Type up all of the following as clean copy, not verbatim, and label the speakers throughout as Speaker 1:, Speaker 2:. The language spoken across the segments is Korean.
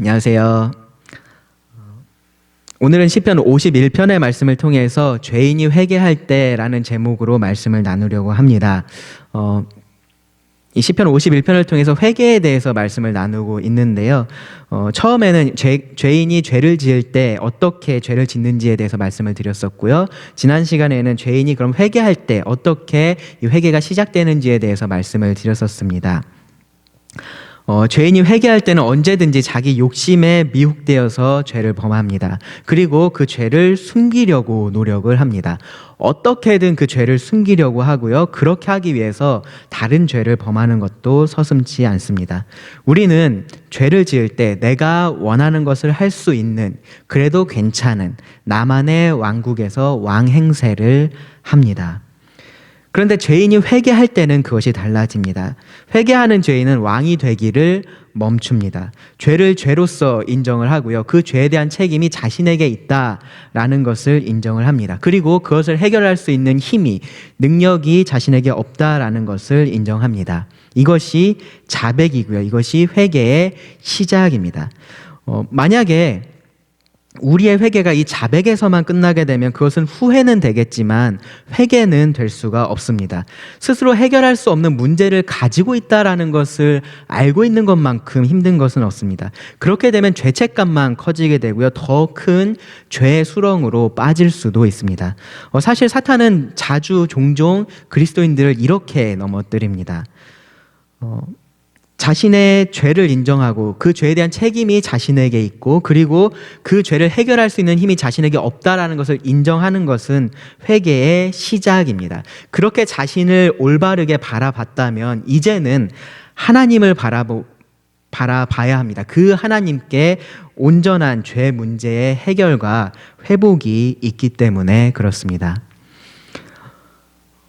Speaker 1: 안녕하세요. 오늘은 시편 51편의 말씀을 통해서 죄인이 회개할 때라는 제목으로 말씀을 나누려고 합니다. 이 시편 51편을 통해서 회개에 대해서 말씀을 나누고 있는데요. 처음에는 죄인이 죄를 지을 때 어떻게 죄를 짓는지에 대해서 말씀을 드렸었고요. 지난 시간에는 죄인이 그럼 회개할 때 어떻게 이 회개가 시작되는지에 대해서 말씀을 드렸었습니다. 죄인이 회개할 때는 언제든지 자기 욕심에 미혹되어서 죄를 범합니다. 그리고 그 죄를 숨기려고 노력을 합니다. 어떻게든 그 죄를 숨기려고 하고요. 그렇게 하기 위해서 다른 죄를 범하는 것도 서슴지 않습니다. 우리는 죄를 지을 때 내가 원하는 것을 할 수 있는, 그래도 괜찮은 나만의 왕국에서 왕 행세를 합니다. 그런데 죄인이 회개할 때는 그것이 달라집니다. 회개하는 죄인은 왕이 되기를 멈춥니다. 죄를 죄로서 인정을 하고요. 그 죄에 대한 책임이 자신에게 있다라는 것을 인정을 합니다. 그리고 그것을 해결할 수 있는 힘이, 능력이 자신에게 없다라는 것을 인정합니다. 이것이 자백이고요. 이것이 회개의 시작입니다. 만약에 우리의 회개가 이 자백에서만 끝나게 되면 그것은 후회는 되겠지만 회개는 될 수가 없습니다. 스스로 해결할 수 없는 문제를 가지고 있다라는 것을 알고 있는 것만큼 힘든 것은 없습니다. 그렇게 되면 죄책감만 커지게 되고요. 더 큰 죄의 수렁으로 빠질 수도 있습니다. 사실 사탄은 종종 그리스도인들을 이렇게 넘어뜨립니다. 자신의 죄를 인정하고 그 죄에 대한 책임이 자신에게 있고, 그리고 그 죄를 해결할 수 있는 힘이 자신에게 없다라는 것을 인정하는 것은 회개의 시작입니다. 그렇게 자신을 올바르게 바라봤다면 이제는 하나님을 바라봐야 합니다. 그 하나님께 온전한 죄 문제의 해결과 회복이 있기 때문에 그렇습니다.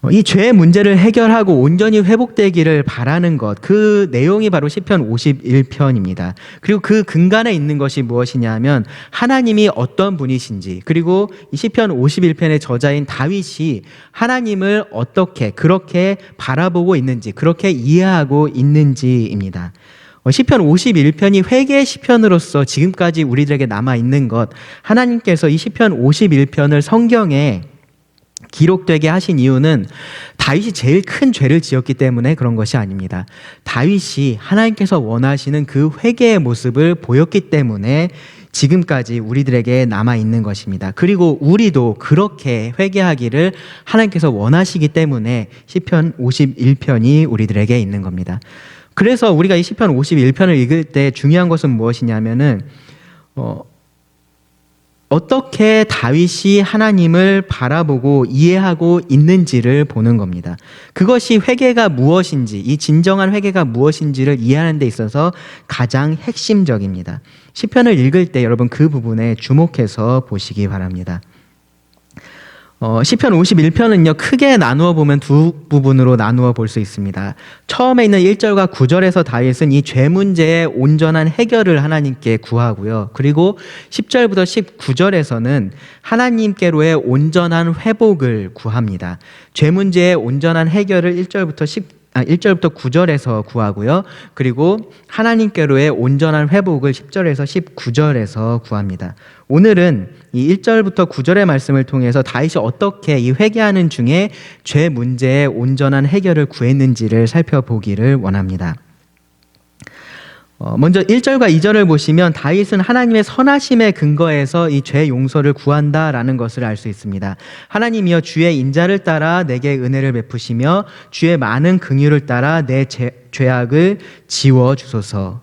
Speaker 1: 이 죄의 문제를 해결하고 온전히 회복되기를 바라는 것, 그 내용이 바로 시편 51편입니다. 그리고 그 근간에 있는 것이 무엇이냐면 하나님이 어떤 분이신지, 그리고 이 시편 51편의 저자인 다윗이 하나님을 어떻게 그렇게 바라보고 있는지, 그렇게 이해하고 있는지입니다. 시편 51편이 회개의 시편으로서 지금까지 우리들에게 남아있는 것, 하나님께서 이 시편 51편을 성경에 기록되게 하신 이유는 다윗이 제일 큰 죄를 지었기 때문에 그런 것이 아닙니다. 다윗이 하나님께서 원하시는 그 회개의 모습을 보였기 때문에 지금까지 우리들에게 남아있는 것입니다. 그리고 우리도 그렇게 회개하기를 하나님께서 원하시기 때문에 시편 51편이 우리들에게 있는 겁니다. 그래서 우리가 이 시편 51편을 읽을 때 중요한 것은 무엇이냐면은 어떻게 다윗이 하나님을 바라보고 이해하고 있는지를 보는 겁니다. 그것이 회개가 무엇인지, 이 진정한 회개가 무엇인지를 이해하는 데 있어서 가장 핵심적입니다. 시편을 읽을 때 여러분 그 부분에 주목해서 보시기 바랍니다. 시편 51편은요, 크게 나누어 보면 두 부분으로 나누어 볼 수 있습니다. 처음에 있는 1절과 9절에서 다윗은 이 죄 문제의 온전한 해결을 하나님께 구하고요. 그리고 10절부터 19절에서는 하나님께로의 온전한 회복을 구합니다. 죄 문제의 온전한 해결을 1절부터 9절에서 구하고요. 그리고 하나님께로의 온전한 회복을 10절에서 19절에서 구합니다. 오늘은 이 1절부터 9절의 말씀을 통해서 다윗이 어떻게 이 회개하는 중에 죄 문제의 온전한 해결을 구했는지를 살펴보기를 원합니다. 먼저 1절과 2절을 보시면 다윗은 하나님의 선하심에 근거해서 이 죄 용서를 구한다라는 것을 알 수 있습니다. 하나님이여 주의 인자를 따라 내게 은혜를 베푸시며 주의 많은 긍휼을 따라 내 죄악을 지워주소서.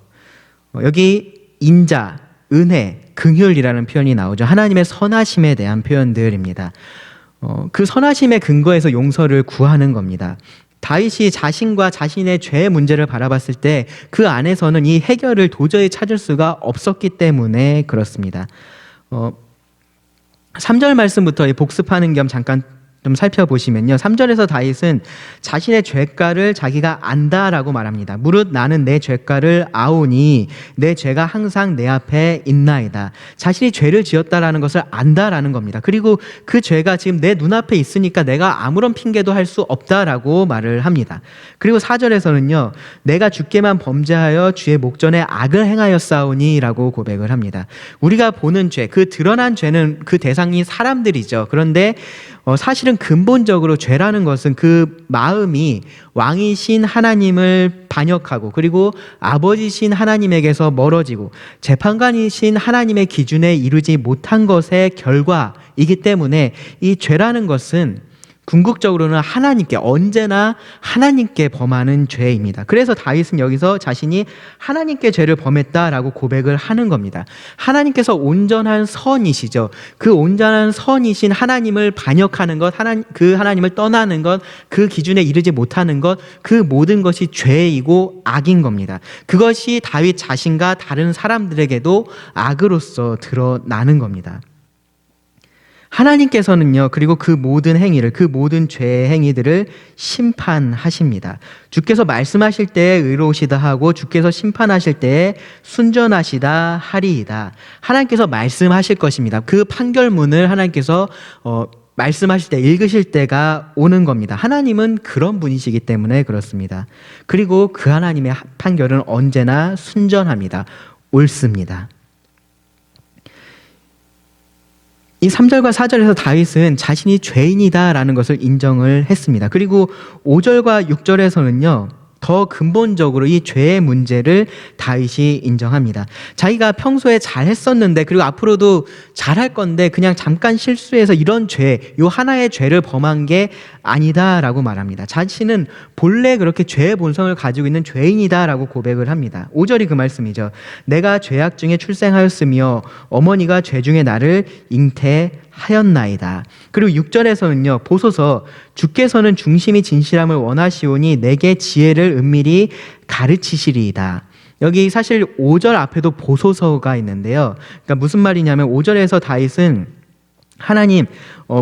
Speaker 1: 여기 인자, 은혜, 긍휼이라는 표현이 나오죠. 하나님의 선하심에 대한 표현들입니다. 그 선하심에 근거해서 용서를 구하는 겁니다. 다윗이 자신과 자신의 죄의 문제를 바라봤을 때 그 안에서는 이 해결을 도저히 찾을 수가 없었기 때문에 그렇습니다. 3절 말씀부터 복습하는 겸 잠깐 좀 살펴보시면요. 3절에서 다윗은 자신의 죄가를 자기가 안다라고 말합니다. 무릇 나는 내 죄가를 아오니 내 죄가 항상 내 앞에 있나이다. 자신이 죄를 지었다라는 것을 안다라는 겁니다. 그리고 그 죄가 지금 내 눈앞에 있으니까 내가 아무런 핑계도 할 수 없다라고 말을 합니다. 그리고 4절에서는요. 내가 주께만 범죄하여 주의 목전에 악을 행하였사오니 라고 고백을 합니다. 우리가 보는 죄, 그 드러난 죄는 그 대상이 사람들이죠. 그런데 사실은 근본적으로 죄라는 것은 그 마음이 왕이신 하나님을 반역하고 그리고 아버지신 하나님에게서 멀어지고 재판관이신 하나님의 기준에 이르지 못한 것의 결과이기 때문에 이 죄라는 것은 궁극적으로는 하나님께, 언제나 하나님께 범하는 죄입니다. 그래서 다윗은 여기서 자신이 하나님께 죄를 범했다라고 고백을 하는 겁니다. 하나님께서 온전한 선이시죠. 그 온전한 선이신 하나님을 반역하는 것, 그 하나님을 떠나는 것, 그 기준에 이르지 못하는 것, 그 모든 것이 죄이고 악인 겁니다. 그것이 다윗 자신과 다른 사람들에게도 악으로서 드러나는 겁니다. 하나님께서는요, 그리고 그 모든 행위를, 그 모든 죄의 행위들을 심판하십니다. 주께서 말씀하실 때에 의로우시다 하고 주께서 심판하실 때에 순전하시다 하리이다. 하나님께서 말씀하실 것입니다. 그 판결문을 하나님께서 말씀하실 때, 읽으실 때가 오는 겁니다. 하나님은 그런 분이시기 때문에 그렇습니다. 그리고 그 하나님의 판결은 언제나 순전합니다. 옳습니다. 이 3절과 4절에서 다윗은 자신이 죄인이다라는 것을 인정을 했습니다. 그리고 5절과 6절에서는요. 더 근본적으로 이 죄의 문제를 다윗이 인정합니다. 자기가 평소에 잘했었는데 그리고 앞으로도 잘할 건데 그냥 잠깐 실수해서 이런 죄, 요 하나의 죄를 범한 게 아니다라고 말합니다. 자신은 본래 그렇게 죄의 본성을 가지고 있는 죄인이다라고 고백을 합니다. 5절이 그 말씀이죠. 내가 죄악 중에 출생하였으며 어머니가 죄 중에 나를 잉태하였나이다. 그리고 6절에서는요. 보소서 주께서는 중심이 진실함을 원하시오니 내게 지혜를 은밀히 가르치시리이다. 여기 사실 5절 앞에도 보소서가 있는데요. 그러니까 무슨 말이냐면 5절에서 다윗은 하나님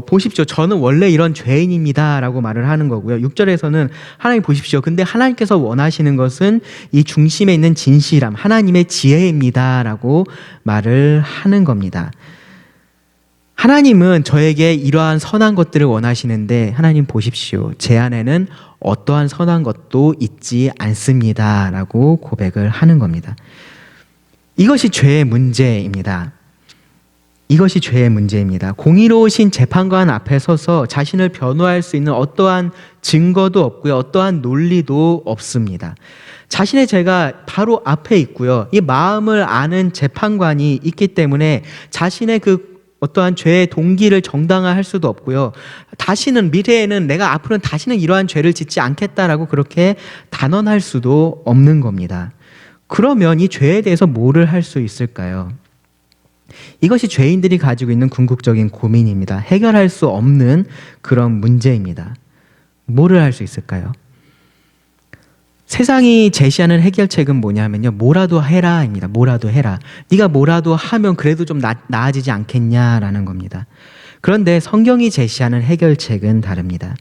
Speaker 1: 보십시오. 저는 원래 이런 죄인입니다 라고 말을 하는 거고요. 6절에서는 하나님 보십시오. 근데 하나님께서 원하시는 것은 이 중심에 있는 진실함, 하나님의 지혜입니다 라고 말을 하는 겁니다. 하나님은 저에게 이러한 선한 것들을 원하시는데 하나님 보십시오. 제 안에는 어떠한 선한 것도 있지 않습니다 라고 고백을 하는 겁니다. 이것이 죄의 문제입니다. 이것이 죄의 문제입니다. 공의로우신 재판관 앞에 서서 자신을 변호할 수 있는 어떠한 증거도 없고요. 어떠한 논리도 없습니다. 자신의 죄가 바로 앞에 있고요. 이 마음을 아는 재판관이 있기 때문에 자신의 그 어떠한 죄의 동기를 정당화할 수도 없고요. 다시는 미래에는 내가 앞으로는 다시는 이러한 죄를 짓지 않겠다라고 그렇게 단언할 수도 없는 겁니다. 그러면 이 죄에 대해서 뭐를 할 수 있을까요? 이것이 죄인들이 가지고 있는 궁극적인 고민입니다. 해결할 수 없는 그런 문제입니다. 뭐를 할 수 있을까요? 세상이 제시하는 해결책은 뭐냐면요. 뭐라도 해라입니다. 뭐라도 해라. 네가 뭐라도 하면 그래도 좀 나아지지 않겠냐라는 겁니다. 그런데 성경이 제시하는 해결책은 다릅니다.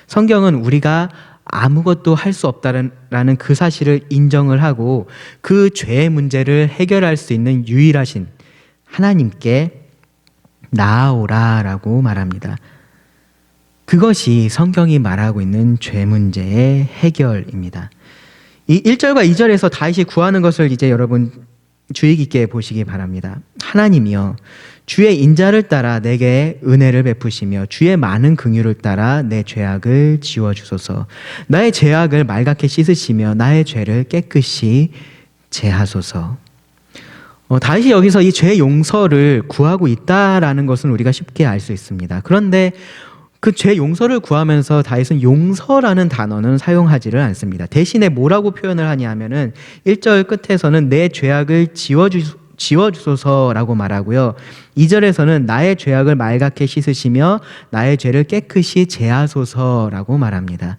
Speaker 1: 성경은 우리가 아무것도 할 수 없다는 그 사실을 인정을 하고 그 죄의 문제를 해결할 수 있는 유일하신 하나님께 나아오라라고 말합니다. 그것이 성경이 말하고 있는 죄 문제의 해결입니다. 이 1절과 2절에서 다윗이 구하는 것을 이제 여러분 주의 깊게 보시기 바랍니다. 하나님이여 주의 인자를 따라 내게 은혜를 베푸시며 주의 많은 긍휼을 따라 내 죄악을 지워주소서. 나의 죄악을 말갛게 씻으시며 나의 죄를 깨끗이 제하소서. 다윗이 여기서 이 죄 용서를 구하고 있다라는 것은 우리가 쉽게 알 수 있습니다. 그런데 그 죄 용서를 구하면서 다윗은 용서라는 단어는 사용하지를 않습니다. 대신에 뭐라고 표현을 하냐면은 1절 끝에서는 내 죄악을 지워주소서라고 말하고요. 2절에서는 나의 죄악을 말갛게 씻으시며 나의 죄를 깨끗이 제하소서라고 말합니다.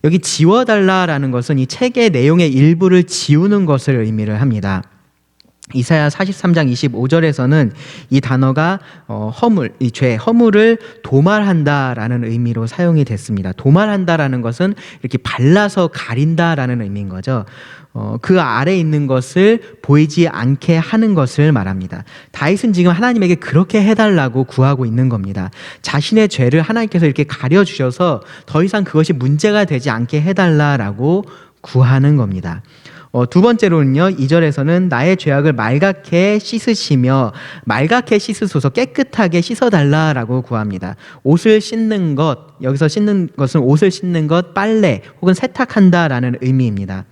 Speaker 1: 여기 지워달라라는 것은 이 책의 내용의 일부를 지우는 것을 의미를 합니다. 이사야 43장 25절에서는 이 단어가 허물, 이 죄, 허물을 도말한다라는 의미로 사용이 됐습니다. 도말한다라는 것은 이렇게 발라서 가린다라는 의미인 거죠. 그 아래 있는 것을 보이지 않게 하는 것을 말합니다. 다윗은 지금 하나님에게 그렇게 해달라고 구하고 있는 겁니다. 자신의 죄를 하나님께서 이렇게 가려주셔서 더 이상 그것이 문제가 되지 않게 해달라라고 구하는 겁니다. 두 번째로는요, 2절에서는 나의 죄악을 말갛게 씻으시며 말갛게 씻으소서, 깨끗하게 씻어달라라고 구합니다. 옷을 씻는 것, 여기서 씻는 것은 옷을 씻는 것, 빨래 혹은 세탁한다라는 의미입니다.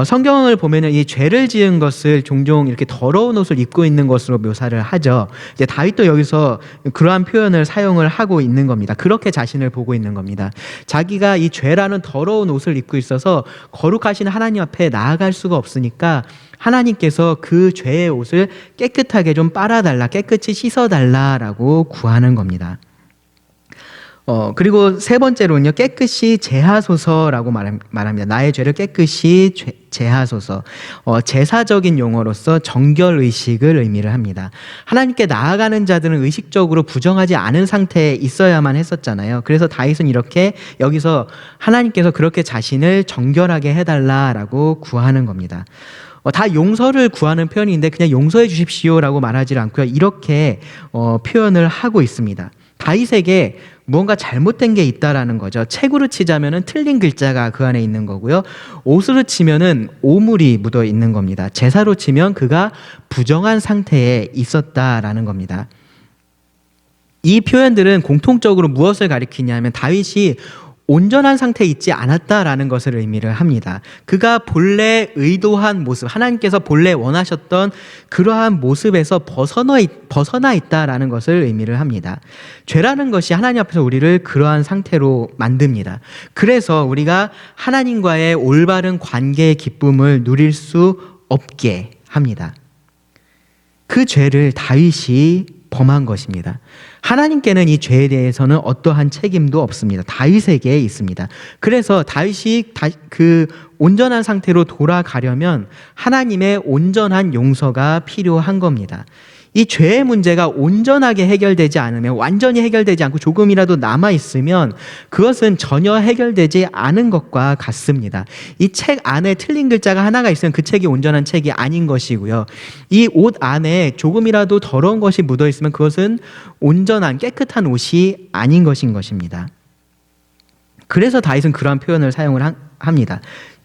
Speaker 1: 성경을 보면은 이 죄를 지은 것을 종종 이렇게 더러운 옷을 입고 있는 것으로 묘사를 하죠. 이제 다윗도 여기서 그러한 표현을 사용을 하고 있는 겁니다. 그렇게 자신을 보고 있는 겁니다. 자기가 이 죄라는 더러운 옷을 입고 있어서 거룩하신 하나님 앞에 나아갈 수가 없으니까 하나님께서 그 죄의 옷을 깨끗하게 좀 빨아달라, 깨끗이 씻어달라라고 구하는 겁니다. 그리고 세 번째로는요, 깨끗이 제하소서라고 말합니다. 나의 죄를 깨끗이 제하소서. 제사적인 용어로서 정결의식을 의미를 합니다. 하나님께 나아가는 자들은 의식적으로 부정하지 않은 상태에 있어야만 했었잖아요. 그래서 다윗은 이렇게 여기서 하나님께서 그렇게 자신을 정결하게 해달라라고 구하는 겁니다. 다 용서를 구하는 표현인데 그냥 용서해 주십시오라고 말하지 않고요. 이렇게 표현을 하고 있습니다. 다윗에게 무언가 잘못된 게 있다라는 거죠. 책으로 치자면은 틀린 글자가 그 안에 있는 거고요. 옷으로 치면은 오물이 묻어 있는 겁니다. 제사로 치면 그가 부정한 상태에 있었다라는 겁니다. 이 표현들은 공통적으로 무엇을 가리키냐면 다윗이 온전한 상태에 있지 않았다라는 것을 의미를 합니다. 그가 본래 의도한 모습, 하나님께서 본래 원하셨던 그러한 모습에서 벗어나 있다라는 것을 의미를 합니다. 죄라는 것이 하나님 앞에서 우리를 그러한 상태로 만듭니다. 그래서 우리가 하나님과의 올바른 관계의 기쁨을 누릴 수 없게 합니다. 그 죄를 다윗이 범한 것입니다. 하나님께는 이 죄에 대해서는 어떠한 책임도 없습니다. 다윗에게 있습니다. 그래서 다윗이 그 온전한 상태로 돌아가려면 하나님의 온전한 용서가 필요한 겁니다. 이 죄의 문제가 온전하게 해결되지 않으면, 완전히 해결되지 않고 조금이라도 남아있으면 그것은 전혀 해결되지 않은 것과 같습니다. 이 책 안에 틀린 글자가 하나가 있으면 그 책이 온전한 책이 아닌 것이고요. 이 옷 안에 조금이라도 더러운 것이 묻어있으면 그것은 온전한 깨끗한 옷이 아닌 것인 것입니다. 그래서 다윗은 그러한 표현을 사용을 합니다.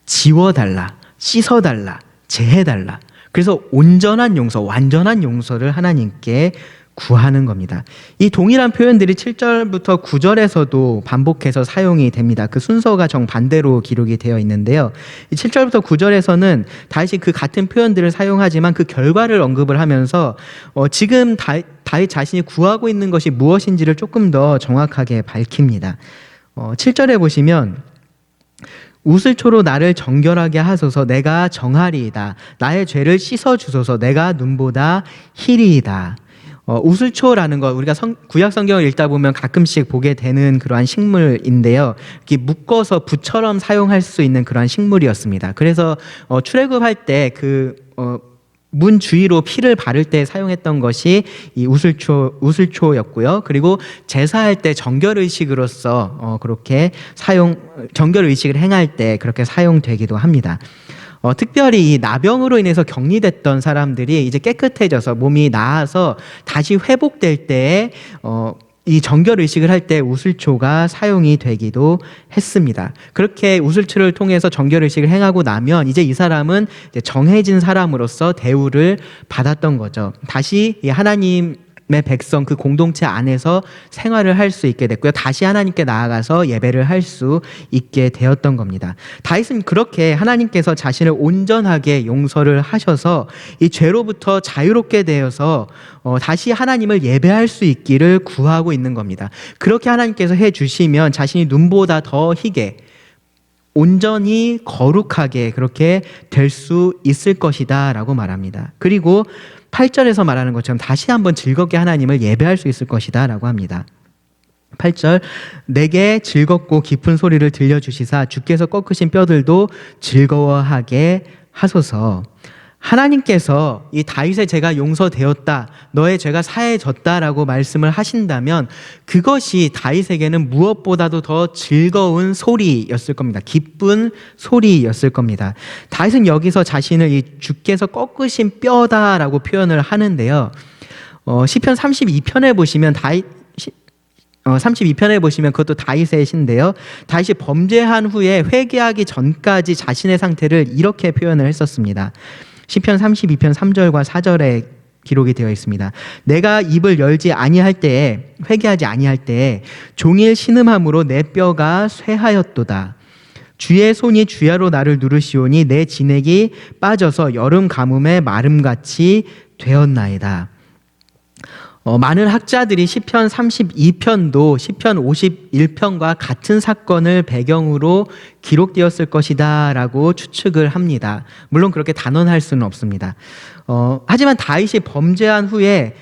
Speaker 1: 지워달라, 씻어달라, 제해달라. 그래서 온전한 용서, 완전한 용서를 하나님께 구하는 겁니다. 이 동일한 표현들이 7절부터 9절에서도 반복해서 사용이 됩니다. 그 순서가 정반대로 기록이 되어 있는데요. 7절부터 9절에서는 다윗이 그 같은 표현들을 사용하지만 그 결과를 언급을 하면서 지금 다윗 자신이 구하고 있는 것이 무엇인지를 조금 더 정확하게 밝힙니다. 7절에 보시면 우슬초로 나를 정결하게 하소서, 내가 정하리이다. 나의 죄를 씻어주소서, 내가 눈보다 희리이다. 우슬초라는 거 우리가 구약 성경을 읽다 보면 가끔씩 보게 되는 그러한 식물인데요. 이렇게 묶어서 붓처럼 사용할 수 있는 그러한 식물이었습니다. 그래서 출애굽할 때 문 주위로 피를 바를 때 사용했던 것이 이 우슬초였고요. 그리고 제사할 때 정결의식으로서 그렇게 정결의식을 행할 때 그렇게 사용되기도 합니다. 특별히 이 나병으로 인해서 격리됐던 사람들이 이제 깨끗해져서 몸이 나아서 다시 회복될 때에 이 정결의식을 할 때 우슬초가 사용이 되기도 했습니다. 그렇게 우슬초를 통해서 정결의식을 행하고 나면 이제 이 사람은 이제 정해진 사람으로서 대우를 받았던 거죠. 다시 이 하나님의 백성 그 공동체 안에서 생활을 할 수 있게 됐고요. 다시 하나님께 나아가서 예배를 할 수 있게 되었던 겁니다. 다윗은 그렇게 하나님께서 자신을 온전하게 용서를 하셔서 이 죄로부터 자유롭게 되어서 다시 하나님을 예배할 수 있기를 구하고 있는 겁니다. 그렇게 하나님께서 해주시면 자신이 눈보다 더 희게 온전히 거룩하게 그렇게 될 수 있을 것이다 라고 말합니다. 그리고 8절에서 말하는 것처럼 다시 한번 즐겁게 하나님을 예배할 수 있을 것이다 라고 합니다. 8절, 내게 즐겁고 깊은 소리를 들려주시사 주께서 꺾으신 뼈들도 즐거워하게 하소서. 하나님께서 이 다윗의 죄가 용서되었다, 너의 죄가 사해졌다라고 말씀을 하신다면 그것이 다윗에게는 무엇보다도 더 즐거운 소리였을 겁니다. 기쁜 소리였을 겁니다. 다윗은 여기서 자신을 이 주께서 꺾으신 뼈다라고 표현을 하는데요. 시편 32편에 보시면 32편에 보시면 그것도 다윗의 시인데요. 다윗이 범죄한 후에 회개하기 전까지 자신의 상태를 이렇게 표현을 했었습니다. 시편 32편 3절과 4절에 기록이 되어 있습니다. 내가 입을 열지 아니할 때에, 회개하지 아니할 때에 종일 신음함으로 내 뼈가 쇠하였도다. 주의 손이 주야로 나를 누르시오니 내 진액이 빠져서 여름 가뭄에 마름같이 되었나이다. 많은 학자들이 시편 32편도 시편 51편과 같은 사건을 배경으로 기록되었을 것이다 라고 추측을 합니다. 물론 그렇게 단언할 수는 없습니다. 하지만 다윗이 범죄한 후에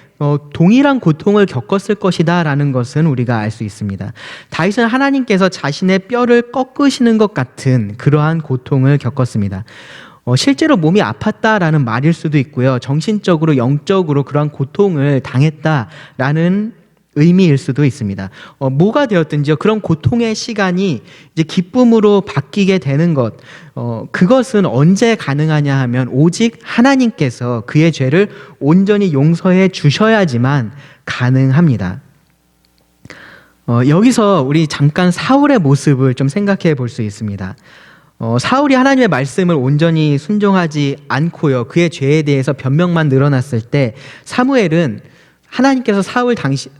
Speaker 1: 동일한 고통을 겪었을 것이다 라는 것은 우리가 알 수 있습니다. 다윗은 하나님께서 자신의 뼈를 꺾으시는 것 같은 그러한 고통을 겪었습니다. 실제로 몸이 아팠다라는 말일 수도 있고요. 정신적으로, 영적으로 그러한 고통을 당했다라는 의미일 수도 있습니다. 뭐가 되었든지요. 그런 고통의 시간이 이제 기쁨으로 바뀌게 되는 것, 그것은 언제 가능하냐 하면 오직 하나님께서 그의 죄를 온전히 용서해 주셔야지만 가능합니다. 여기서 우리 잠깐 사울의 모습을 좀 생각해 볼 수 있습니다. 사울이 하나님의 말씀을 온전히 순종하지 않고요, 그의 죄에 대해서 변명만 늘어났을 때 사무엘은 하나님께서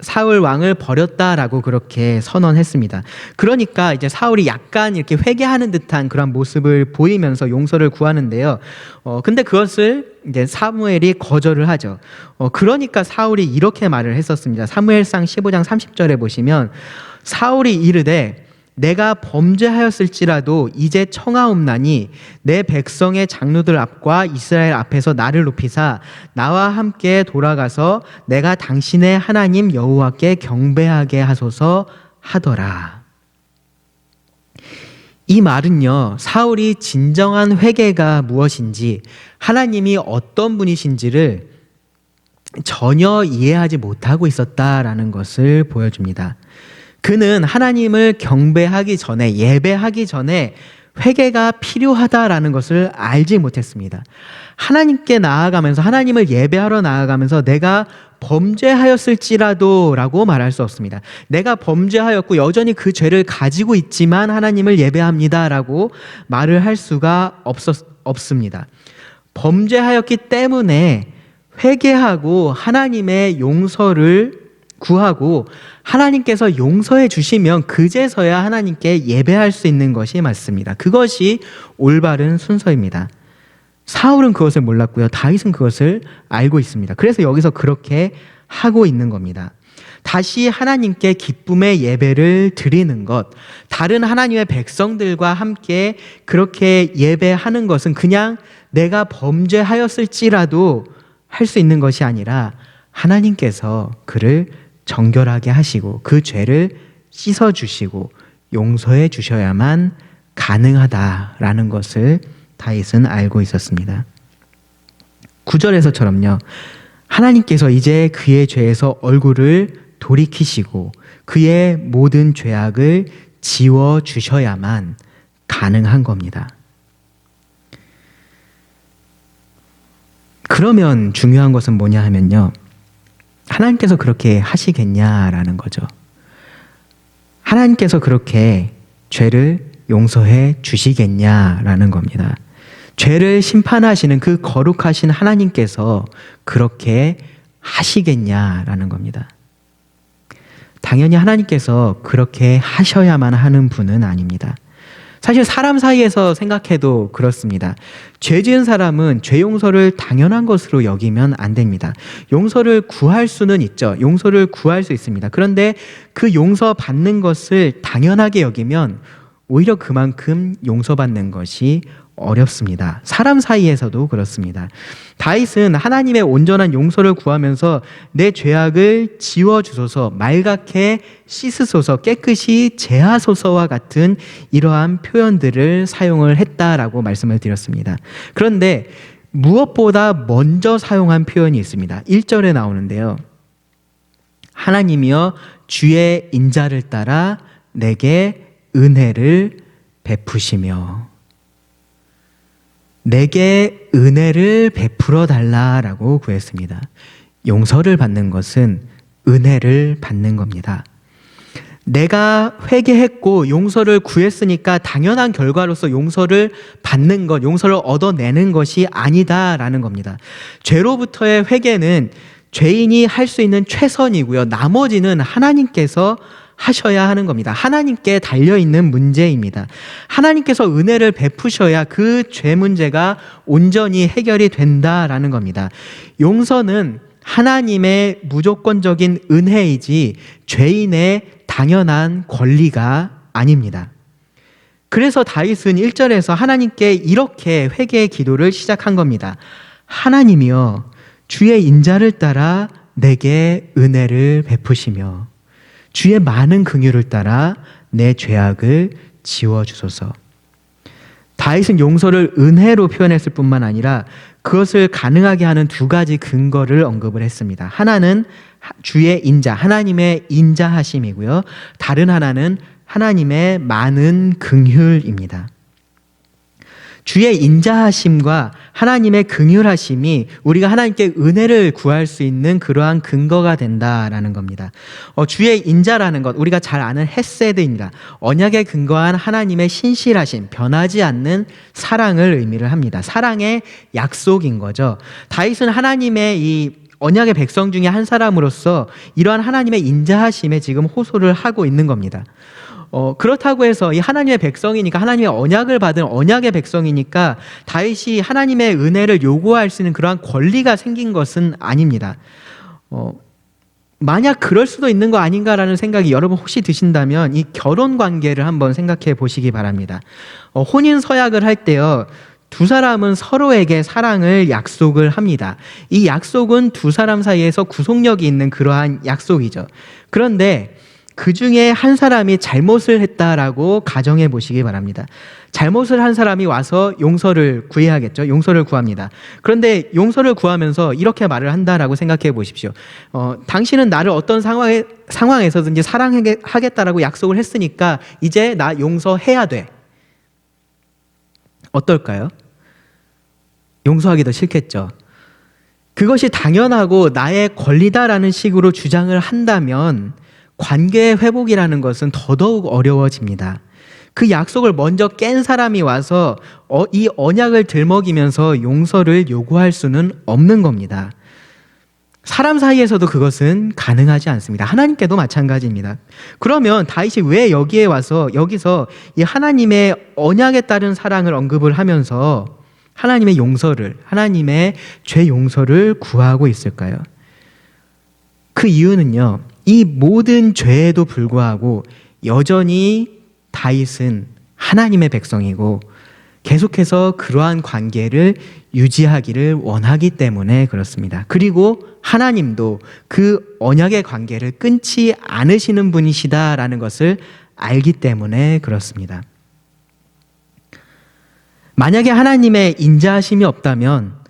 Speaker 1: 사울 왕을 버렸다라고 그렇게 선언했습니다. 그러니까 이제 사울이 약간 이렇게 회개하는 듯한 그런 모습을 보이면서 용서를 구하는데요. 근데 그것을 이제 사무엘이 거절을 하죠. 그러니까 사울이 이렇게 말을 했었습니다. 사무엘상 15장 30절에 보시면 사울이 이르되 내가 범죄하였을지라도 이제 청하옵나니 내 백성의 장로들 앞과 이스라엘 앞에서 나를 높이사 나와 함께 돌아가서 내가 당신의 하나님 여호와께 경배하게 하소서 하더라. 이 말은요, 사울이 진정한 회개가 무엇인지, 하나님이 어떤 분이신지를 전혀 이해하지 못하고 있었다라는 것을 보여줍니다. 그는 하나님을 경배하기 전에, 예배하기 전에 회개가 필요하다라는 것을 알지 못했습니다. 하나님께 나아가면서, 하나님을 예배하러 나아가면서 내가 범죄하였을지라도 라고 말할 수 없습니다. 내가 범죄하였고 여전히 그 죄를 가지고 있지만 하나님을 예배합니다 라고 말을 할 수가 없습니다. 범죄하였기 때문에 회개하고 하나님의 용서를 구하고 하나님께서 용서해 주시면 그제서야 하나님께 예배할 수 있는 것이 맞습니다. 그것이 올바른 순서입니다. 사울은 그것을 몰랐고요, 다윗은 그것을 알고 있습니다. 그래서 여기서 그렇게 하고 있는 겁니다. 다시 하나님께 기쁨의 예배를 드리는 것, 다른 하나님의 백성들과 함께 그렇게 예배하는 것은 그냥 내가 범죄하였을지라도 할 수 있는 것이 아니라 하나님께서 그를 정결하게 하시고 그 죄를 씻어주시고 용서해 주셔야만 가능하다라는 것을 다윗은 알고 있었습니다. 9절에서처럼요, 하나님께서 이제 그의 죄에서 얼굴을 돌이키시고 그의 모든 죄악을 지워주셔야만 가능한 겁니다. 그러면 중요한 것은 뭐냐 하면요, 하나님께서 그렇게 하시겠냐라는 거죠. 하나님께서 그렇게 죄를 용서해 주시겠냐라는 겁니다. 죄를 심판하시는 그 거룩하신 하나님께서 그렇게 하시겠냐라는 겁니다. 당연히 하나님께서 그렇게 하셔야만 하는 분은 아닙니다. 사실 사람 사이에서 생각해도 그렇습니다. 죄 지은 사람은 죄 용서를 당연한 것으로 여기면 안 됩니다. 용서를 구할 수는 있죠. 용서를 구할 수 있습니다. 그런데 그 용서받는 것을 당연하게 여기면 오히려 그만큼 용서받는 것이 어렵습니다. 사람 사이에서도 그렇습니다. 다윗은 하나님의 온전한 용서를 구하면서 내 죄악을 지워주소서, 말갛게 씻으소서, 깨끗이 제하소서와 같은 이러한 표현들을 사용을 했다라고 말씀을 드렸습니다. 그런데 무엇보다 먼저 사용한 표현이 있습니다. 1절에 나오는데요. 하나님이여 주의 인자를 따라 내게 은혜를 베푸시며, 내게 은혜를 베풀어 달라라고 구했습니다. 용서를 받는 것은 은혜를 받는 겁니다. 내가 회개했고 용서를 구했으니까 당연한 결과로서 용서를 받는 것, 용서를 얻어내는 것이 아니다라는 겁니다. 죄로부터의 회개는 죄인이 할 수 있는 최선이고요. 나머지는 하나님께서 하셔야 하는 겁니다. 하나님께 달려있는 문제입니다. 하나님께서 은혜를 베푸셔야 그 죄 문제가 온전히 해결이 된다라는 겁니다. 용서는 하나님의 무조건적인 은혜이지 죄인의 당연한 권리가 아닙니다. 그래서 다윗은 1절에서 하나님께 이렇게 회개의 기도를 시작한 겁니다. 하나님이여 주의 인자를 따라 내게 은혜를 베푸시며 주의 많은 긍휼을 따라 내 죄악을 지워주소서. 다윗은 용서를 은혜로 표현했을 뿐만 아니라 그것을 가능하게 하는 두 가지 근거를 언급을 했습니다. 하나는 주의 인자, 하나님의 인자하심이고요. 다른 하나는 하나님의 많은 긍휼입니다. 주의 인자하심과 하나님의 긍휼하심이 우리가 하나님께 은혜를 구할 수 있는 그러한 근거가 된다라는 겁니다. 주의 인자라는 것, 우리가 잘 아는 헤세드입니다. 언약에 근거한 하나님의 신실하심, 변하지 않는 사랑을 의미를 합니다. 사랑의 약속인 거죠. 다윗은 하나님의 이 언약의 백성 중에 한 사람으로서 이러한 하나님의 인자하심에 지금 호소를 하고 있는 겁니다. 그렇다고 해서 이 하나님의 백성이니까, 하나님의 언약을 받은 언약의 백성이니까 다윗이 하나님의 은혜를 요구할 수 있는 그러한 권리가 생긴 것은 아닙니다. 만약 그럴 수도 있는 거 아닌가라는 생각이 여러분 혹시 드신다면 이 결혼 관계를 한번 생각해 보시기 바랍니다. 혼인 서약을 할 때요, 두 사람은 서로에게 사랑을 약속을 합니다. 이 약속은 두 사람 사이에서 구속력이 있는 그러한 약속이죠. 그런데 그 중에 한 사람이 잘못을 했다라고 가정해 보시기 바랍니다. 잘못을 한 사람이 와서 용서를 구해야겠죠. 용서를 구합니다. 그런데 용서를 구하면서 이렇게 말을 한다라고 생각해 보십시오. 당신은 나를 어떤 상황에서든지 사랑하겠다라고 약속을 했으니까 이제 나 용서해야 돼. 어떨까요? 용서하기도 싫겠죠. 그것이 당연하고 나의 권리다라는 식으로 주장을 한다면 관계의 회복이라는 것은 더더욱 어려워집니다. 그 약속을 먼저 깬 사람이 와서 이 언약을 들먹이면서 용서를 요구할 수는 없는 겁니다. 사람 사이에서도 그것은 가능하지 않습니다. 하나님께도 마찬가지입니다. 그러면 다윗이 왜 여기서 이 하나님의 언약에 따른 사랑을 언급을 하면서 하나님의 용서를, 하나님의 죄 용서를 구하고 있을까요? 그 이유는요, 이 모든 죄에도 불구하고 여전히 다윗은 하나님의 백성이고 계속해서 그러한 관계를 유지하기를 원하기 때문에 그렇습니다. 그리고 하나님도 그 언약의 관계를 끊지 않으시는 분이시다라는 것을 알기 때문에 그렇습니다. 만약에 하나님의 인자하심이 없다면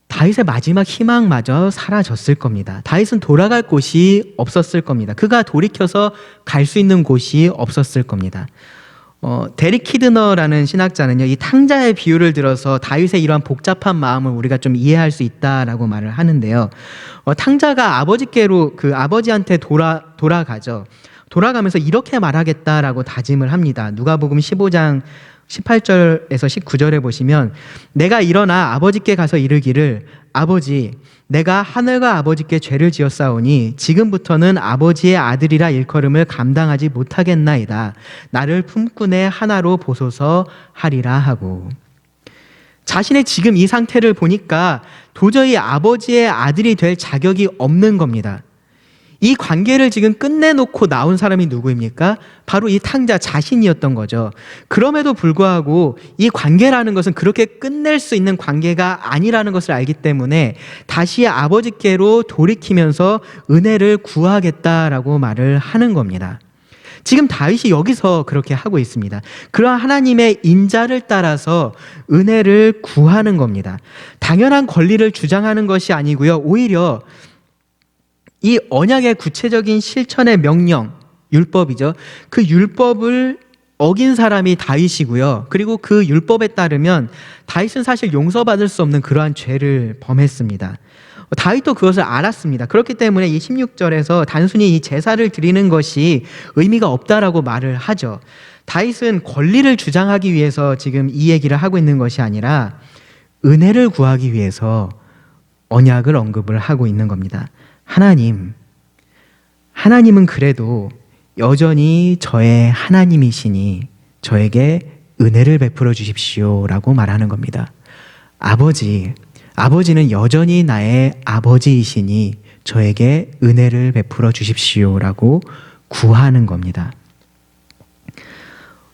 Speaker 1: 다윗의 마지막 희망마저 사라졌을 겁니다. 다윗은 돌아갈 곳이 없었을 겁니다. 그가 돌이켜서 갈 수 있는 곳이 없었을 겁니다. 데릭 키드너라는 신학자는요, 이 탕자의 비유를 들어서 다윗의 이러한 복잡한 마음을 우리가 좀 이해할 수 있다라고 말을 하는데요. 탕자가 아버지께로 그 아버지한테 돌아가죠. 돌아가면서 이렇게 말하겠다라고 다짐을 합니다. 누가복음 15장 18절에서 19절에 보시면, 내가 일어나 아버지께 가서 이르기를 아버지, 내가 하늘과 아버지께 죄를 지었사오니 지금부터는 아버지의 아들이라 일컬음을 감당하지 못하겠나이다. 나를 품꾼의 하나로 보소서 하리라 하고, 자신의 지금 이 상태를 보니까 도저히 아버지의 아들이 될 자격이 없는 겁니다. 이 관계를 지금 끝내놓고 나온 사람이 누구입니까? 바로 이 탕자 자신이었던 거죠. 그럼에도 불구하고 이 관계라는 것은 그렇게 끝낼 수 있는 관계가 아니라는 것을 알기 때문에 다시 아버지께로 돌이키면서 은혜를 구하겠다라고 말을 하는 겁니다. 지금 다윗이 여기서 그렇게 하고 있습니다. 그러한 하나님의 인자를 따라서 은혜를 구하는 겁니다. 당연한 권리를 주장하는 것이 아니고요. 오히려 이 언약의 구체적인 실천의 명령, 율법이죠. 그 율법을 어긴 사람이 다윗이고요. 그리고 그 율법에 따르면 다윗은 사실 용서받을 수 없는 그러한 죄를 범했습니다. 다윗도 그것을 알았습니다. 그렇기 때문에 이 16절에서 단순히 이 제사를 드리는 것이 의미가 없다라고 말을 하죠. 다윗은 권리를 주장하기 위해서 지금 이 얘기를 하고 있는 것이 아니라 은혜를 구하기 위해서 언약을 언급을 하고 있는 겁니다. 하나님은 그래도 여전히 저의 하나님이시니 저에게 은혜를 베풀어 주십시오라고 말하는 겁니다. 아버지는 여전히 나의 아버지이시니 저에게 은혜를 베풀어 주십시오라고 구하는 겁니다.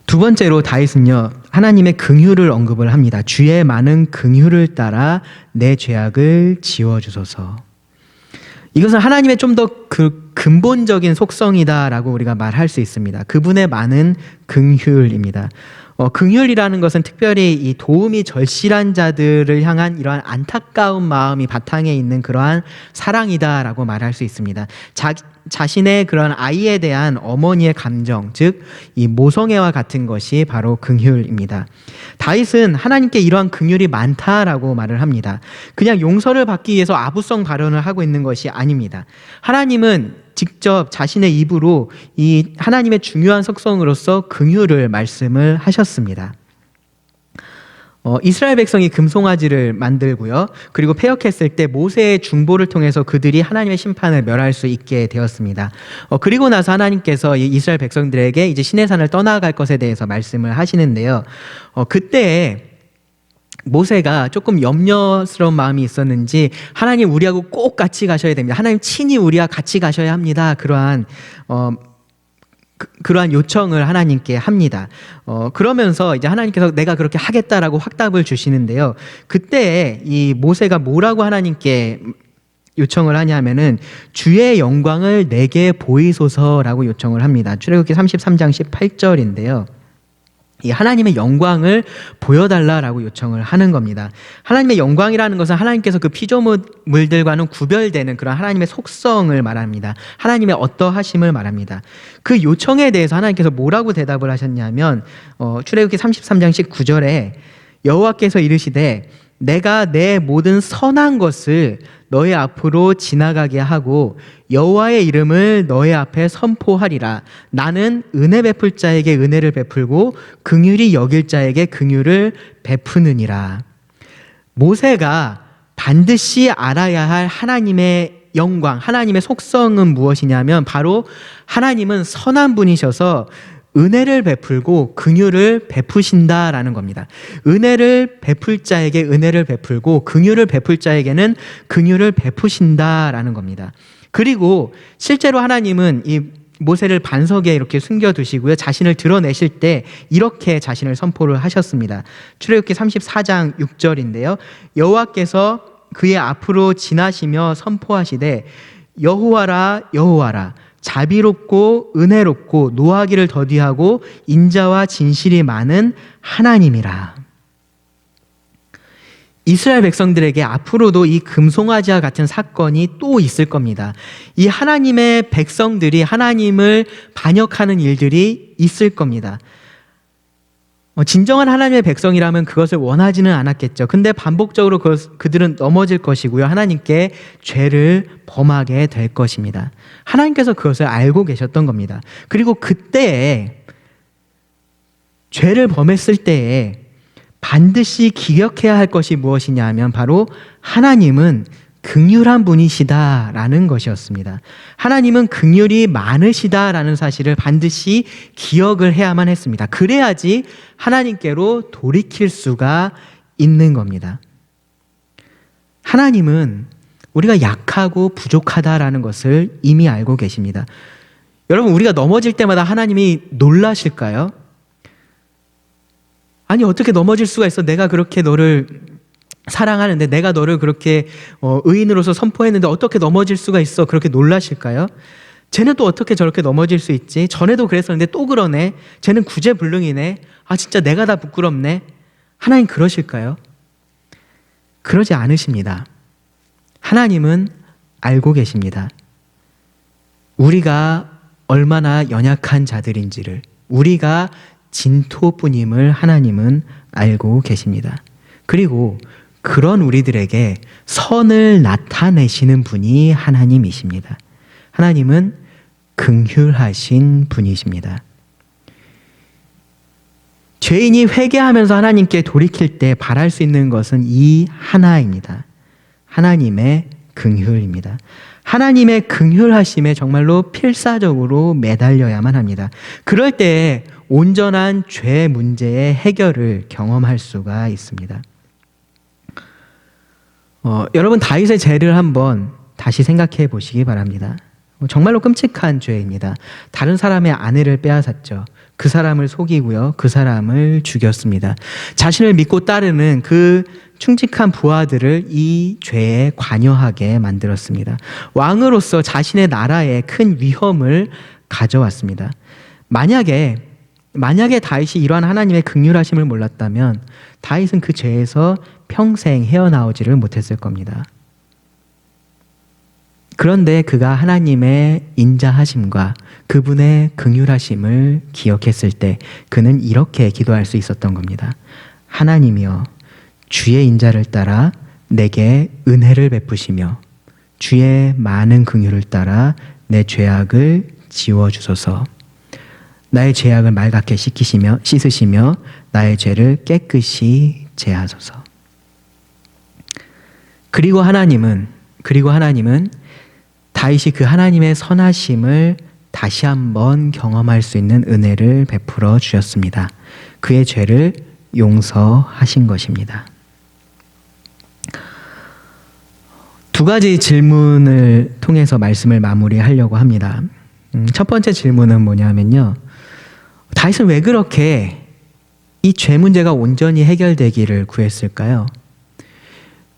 Speaker 1: 두 번째로 다윗은요, 하나님의 긍휼을 언급을 합니다. 주의 많은 긍휼을 따라 내 죄악을 지워주소서. 이것은 하나님의 좀 더 그 근본적인 속성이다라고 우리가 말할 수 있습니다. 그분의 많은 긍휼입니다. 긍휼이라는 것은 특별히 이 도움이 절실한 자들을 향한 이러한 안타까운 마음이 바탕에 있는 그러한 사랑이다라고 말할 수 있습니다. 자신의 그런 아이에 대한 어머니의 감정, 즉 이 모성애와 같은 것이 바로 긍휼입니다. 다윗은 하나님께 이러한 긍휼이 많다라고 말을 합니다. 그냥 용서를 받기 위해서 아부성 발언을 하고 있는 것이 아닙니다. 하나님은 직접 자신의 입으로 이 하나님의 중요한 속성으로서 긍휼을 말씀을 하셨습니다. 이스라엘 백성이 금송아지를 만들고요. 그리고 패역했을 때 모세의 중보를 통해서 그들이 하나님의 심판을 멸할 수 있게 되었습니다. 그리고 나서 하나님께서 이 이스라엘 백성들에게 이제 시내산을 떠나갈 것에 대해서 말씀을 하시는데요. 그때 모세가 조금 염려스러운 마음이 있었는지 하나님 우리하고 꼭 같이 가셔야 됩니다. 하나님 친히 우리와 같이 가셔야 합니다. 그러한 요청을 하나님께 합니다. 그러면서 이제 하나님께서 내가 그렇게 하겠다라고 확답을 주시는데요. 그때 이 모세가 뭐라고 하나님께 요청을 하냐면은 주의 영광을 내게 보이소서라고 요청을 합니다. 출애굽기 33장 18절인데요. 이 하나님의 영광을 보여달라라고 요청을 하는 겁니다. 하나님의 영광이라는 것은 하나님께서 그 피조물들과는 구별되는 그런 하나님의 속성을 말합니다. 하나님의 어떠하심을 말합니다. 그 요청에 대해서 하나님께서 뭐라고 대답을 하셨냐면 출애굽기 33장 19절에 여호와께서 이르시되 내가 내 모든 선한 것을 너의 앞으로 지나가게 하고 여호와의 이름을 너의 앞에 선포하리라. 나는 은혜 베풀 자에게 은혜를 베풀고 긍휼히 여길 자에게 긍휼을 베푸느니라. 모세가 반드시 알아야 할 하나님의 영광, 하나님의 속성은 무엇이냐면 바로 하나님은 선한 분이셔서 은혜를 베풀고 긍휼을 베푸신다라는 겁니다. 은혜를 베풀 자에게 은혜를 베풀고 긍휼을 베풀 자에게는 긍휼을 베푸신다라는 겁니다. 그리고 실제로 하나님은 이 모세를 반석에 이렇게 숨겨두시고요. 자신을 드러내실 때 이렇게 자신을 선포를 하셨습니다. 출애굽기 34장 6절인데요. 여호와께서 그의 앞으로 지나시며 선포하시되 여호와라 여호와라 자비롭고 은혜롭고 노하기를 더디하고 인자와 진실이 많은 하나님이라. 이스라엘 백성들에게 앞으로도 이 금송아지와 같은 사건이 또 있을 겁니다. 이 하나님의 백성들이 하나님을 반역하는 일들이 있을 겁니다. 진정한 하나님의 백성이라면 그것을 원하지는 않았겠죠. 근데 반복적으로 그들은 넘어질 것이고요. 하나님께 죄를 범하게 될 것입니다. 하나님께서 그것을 알고 계셨던 겁니다. 그리고 그때 죄를 범했을 때에 반드시 기억해야 할 것이 무엇이냐 하면 바로 하나님은 긍휼한 분이시다라는 것이었습니다. 하나님은 긍휼이 많으시다라는 사실을 반드시 기억을 해야만 했습니다. 그래야지 하나님께로 돌이킬 수가 있는 겁니다. 하나님은 우리가 약하고 부족하다라는 것을 이미 알고 계십니다. 여러분, 우리가 넘어질 때마다 하나님이 놀라실까요? 아니, 어떻게 넘어질 수가 있어? 내가 그렇게 너를 사랑하는데, 내가 너를 그렇게 의인으로서 선포했는데 어떻게 넘어질 수가 있어? 그렇게 놀라실까요? 쟤는 또 어떻게 저렇게 넘어질 수 있지? 전에도 그랬었는데 또 그러네. 쟤는 구제불능이네. 아, 진짜 내가 다 부끄럽네. 하나님 그러실까요? 그러지 않으십니다. 하나님은 알고 계십니다. 우리가 얼마나 연약한 자들인지를, 우리가 진토뿐임을 하나님은 알고 계십니다. 그리고 그런 우리들에게 선을 나타내시는 분이 하나님이십니다. 하나님은 긍휼하신 분이십니다. 죄인이 회개하면서 하나님께 돌이킬 때 바랄 수 있는 것은 이 하나입니다. 하나님의 긍휼입니다. 하나님의 긍휼하심에 정말로 필사적으로 매달려야만 합니다. 그럴 때 온전한 죄 문제의 해결을 경험할 수가 있습니다. 여러분, 다윗의 죄를 한번 다시 생각해 보시기 바랍니다. 정말로 끔찍한 죄입니다. 다른 사람의 아내를 빼앗았죠. 그 사람을 속이고요. 그 사람을 죽였습니다. 자신을 믿고 따르는 그 충직한 부하들을 이 죄에 관여하게 만들었습니다. 왕으로서 자신의 나라에 큰 위험을 가져왔습니다. 만약에 다윗이 이러한 하나님의 긍휼하심을 몰랐다면 다윗은 그 죄에서 평생 헤어나오지를 못했을 겁니다. 그런데 그가 하나님의 인자하심과 그분의 긍휼하심을 기억했을 때 그는 이렇게 기도할 수 있었던 겁니다. 하나님이여, 주의 인자를 따라 내게 은혜를 베푸시며 주의 많은 긍휼을 따라 내 죄악을 지워주소서. 나의 죄악을 말갛게 씻으시며 나의 죄를 깨끗이 제하소서. 그리고 하나님은 다윗이 그 하나님의 선하심을 다시 한번 경험할 수 있는 은혜를 베풀어 주셨습니다. 그의 죄를 용서하신 것입니다. 두 가지 질문을 통해서 말씀을 마무리하려고 합니다. 첫 번째 질문은 뭐냐면요. 다윗은 왜 그렇게 이 죄 문제가 온전히 해결되기를 구했을까요?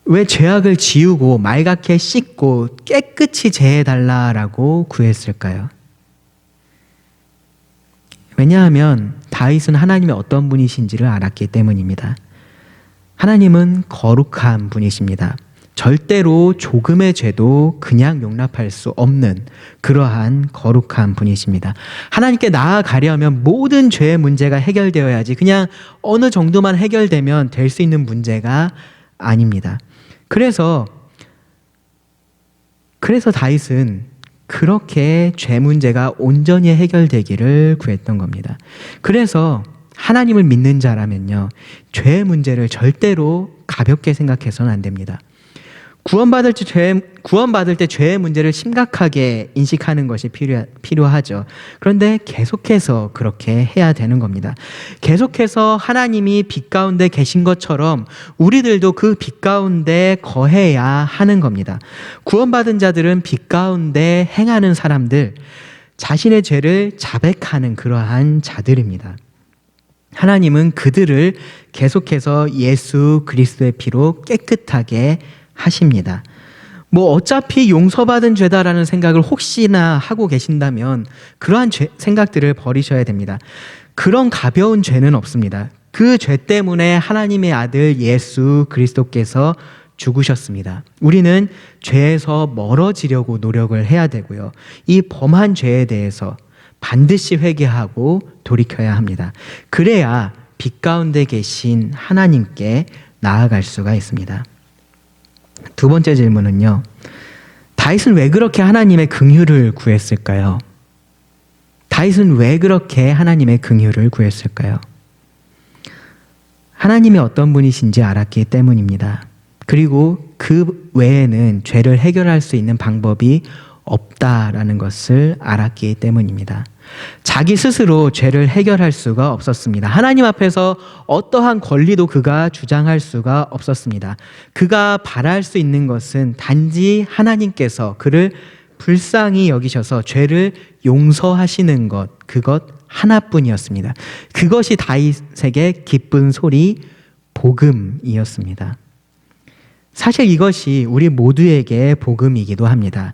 Speaker 1: 왜 죄악을 지우고 말갛게 씻고 깨끗이 제해달라라고 구했을까요? 왜냐하면 다윗은 하나님의 어떤 분이신지를 알았기 때문입니다. 하나님은 거룩한 분이십니다. 절대로 조금의 죄도 그냥 용납할 수 없는 그러한 거룩한 분이십니다. 하나님께 나아가려면 모든 죄의 문제가 해결되어야지 그냥 어느 정도만 해결되면 될 수 있는 문제가 아닙니다. 그래서 다윗은 그렇게 죄 문제가 온전히 해결되기를 구했던 겁니다. 그래서 하나님을 믿는 자라면요, 죄 문제를 절대로 가볍게 생각해서는 안 됩니다. 구원받을 때 죄의 문제를 심각하게 인식하는 것이 필요하죠. 그런데 계속해서 그렇게 해야 되는 겁니다. 계속해서 하나님이 빛 가운데 계신 것처럼 우리들도 그 빛 가운데 거해야 하는 겁니다. 구원받은 자들은 빛 가운데 행하는 사람들, 자신의 죄를 자백하는 그러한 자들입니다. 하나님은 그들을 계속해서 예수 그리스도의 피로 깨끗하게 하십니다. 어차피 용서받은 죄다라는 생각을 혹시나 하고 계신다면 그러한 생각들을 버리셔야 됩니다. 그런 가벼운 죄는 없습니다. 그 죄 때문에 하나님의 아들 예수 그리스도께서 죽으셨습니다. 우리는 죄에서 멀어지려고 노력을 해야 되고요. 이 범한 죄에 대해서 반드시 회개하고 돌이켜야 합니다. 그래야 빛 가운데 계신 하나님께 나아갈 수가 있습니다. 두 번째 질문은요. 다윗은 왜 그렇게 하나님의 긍휼을 구했을까요? 다윗은 왜 그렇게 하나님의 긍휼을 구했을까요? 하나님이 어떤 분이신지 알았기 때문입니다. 그리고 그 외에는 죄를 해결할 수 있는 방법이 없다라는 것을 알았기 때문입니다. 자기 스스로 죄를 해결할 수가 없었습니다. 하나님 앞에서 어떠한 권리도 그가 주장할 수가 없었습니다. 그가 바랄 수 있는 것은 단지 하나님께서 그를 불쌍히 여기셔서 죄를 용서하시는 것, 그것 하나뿐이었습니다. 그것이 다윗에게 기쁜 소리, 복음이었습니다. 사실 이것이 우리 모두에게 복음이기도 합니다.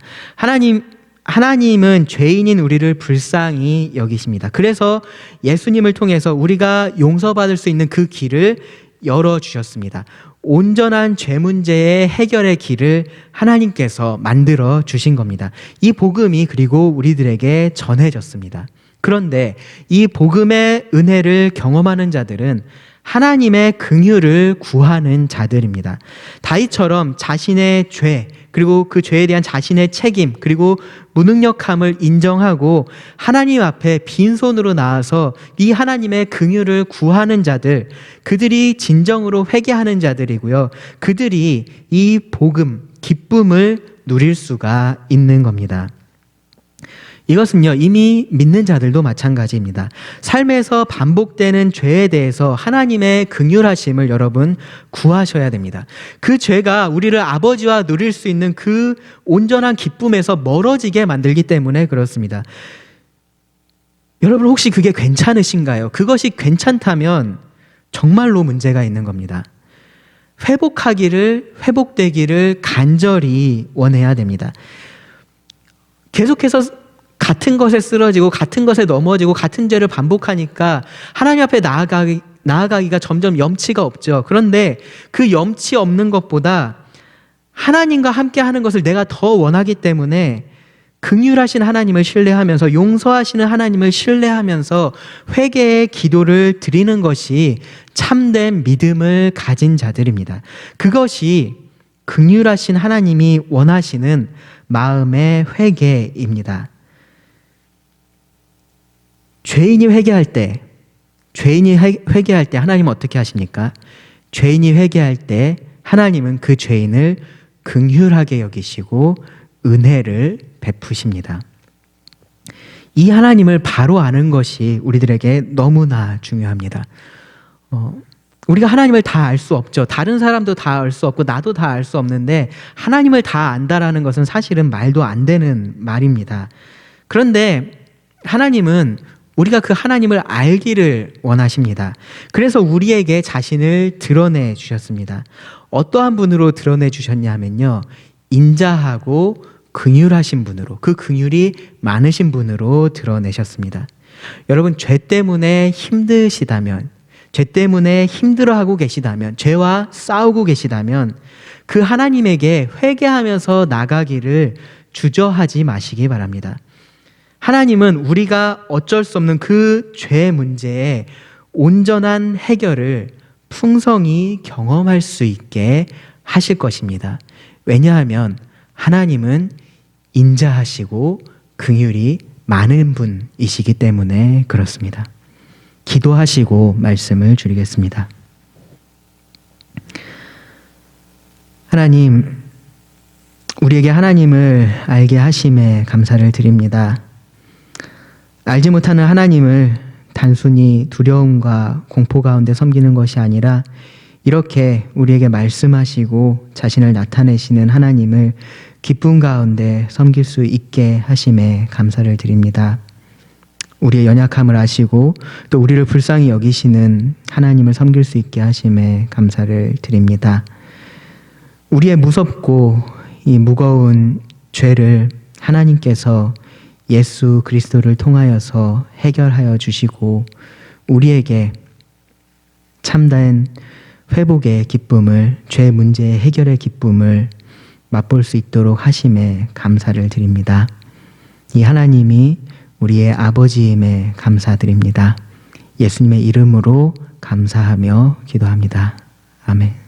Speaker 1: 하나님은 죄인인 우리를 불쌍히 여기십니다. 그래서 예수님을 통해서 우리가 용서받을 수 있는 그 길을 열어주셨습니다. 온전한 죄 문제의 해결의 길을 하나님께서 만들어 주신 겁니다. 이 복음이 그리고 우리들에게 전해졌습니다. 그런데 이 복음의 은혜를 경험하는 자들은 하나님의 긍휼을 구하는 자들입니다. 다윗처럼 자신의 죄, 그리고 그 죄에 대한 자신의 책임, 그리고 무능력함을 인정하고 하나님 앞에 빈손으로 나와서 이 하나님의 긍휼을 구하는 자들, 그들이 진정으로 회개하는 자들이고요. 그들이 이 복음, 기쁨을 누릴 수가 있는 겁니다. 이것은요, 이미 믿는 자들도 마찬가지입니다. 삶에서 반복되는 죄에 대해서 하나님의 긍휼하심을 여러분 구하셔야 됩니다. 그 죄가 우리를 아버지와 누릴 수 있는 그 온전한 기쁨에서 멀어지게 만들기 때문에 그렇습니다. 여러분 혹시 그게 괜찮으신가요? 그것이 괜찮다면 정말로 문제가 있는 겁니다. 회복되기를 간절히 원해야 됩니다. 계속해서 같은 것에 쓰러지고 같은 것에 넘어지고 같은 죄를 반복하니까 하나님 앞에 나아가기가 점점 염치가 없죠. 그런데 그 염치 없는 것보다 하나님과 함께 하는 것을 내가 더 원하기 때문에 긍휼하신 하나님을 신뢰하면서 용서하시는 하나님을 신뢰하면서 회개의 기도를 드리는 것이 참된 믿음을 가진 자들입니다. 그것이 긍휼하신 하나님이 원하시는 마음의 회개입니다. 죄인이 회개할 때 하나님은 어떻게 하십니까? 죄인이 회개할 때 하나님은 그 죄인을 긍휼하게 여기시고 은혜를 베푸십니다. 이 하나님을 바로 아는 것이 우리들에게 너무나 중요합니다. 우리가 하나님을 다 알 수 없죠. 다른 사람도 다 알 수 없고 나도 다 알 수 없는데 하나님을 다 안다라는 것은 사실은 말도 안 되는 말입니다. 그런데 하나님은 우리가 그 하나님을 알기를 원하십니다. 그래서 우리에게 자신을 드러내 주셨습니다. 어떠한 분으로 드러내 주셨냐 하면요, 인자하고 긍휼하신 분으로, 그 긍휼이 많으신 분으로 드러내셨습니다. 여러분, 죄 때문에 힘드시다면, 죄 때문에 힘들어하고 계시다면, 죄와 싸우고 계시다면 그 하나님에게 회개하면서 나가기를 주저하지 마시기 바랍니다. 하나님은 우리가 어쩔 수 없는 그 죄 문제에 온전한 해결을 풍성히 경험할 수 있게 하실 것입니다. 왜냐하면 하나님은 인자하시고 긍휼이 많은 분이시기 때문에 그렇습니다. 기도하시고 말씀을 드리겠습니다. 하나님, 우리에게 하나님을 알게 하심에 감사를 드립니다. 알지 못하는 하나님을 단순히 두려움과 공포 가운데 섬기는 것이 아니라 이렇게 우리에게 말씀하시고 자신을 나타내시는 하나님을 기쁨 가운데 섬길 수 있게 하심에 감사를 드립니다. 우리의 연약함을 아시고 또 우리를 불쌍히 여기시는 하나님을 섬길 수 있게 하심에 감사를 드립니다. 우리의 무섭고 이 무거운 죄를 하나님께서 예수 그리스도를 통하여서 해결하여 주시고 우리에게 참된 회복의 기쁨을, 죄 문제의 해결의 기쁨을 맛볼 수 있도록 하심에 감사를 드립니다. 이 하나님이 우리의 아버지임에 감사드립니다. 예수님의 이름으로 감사하며 기도합니다. 아멘.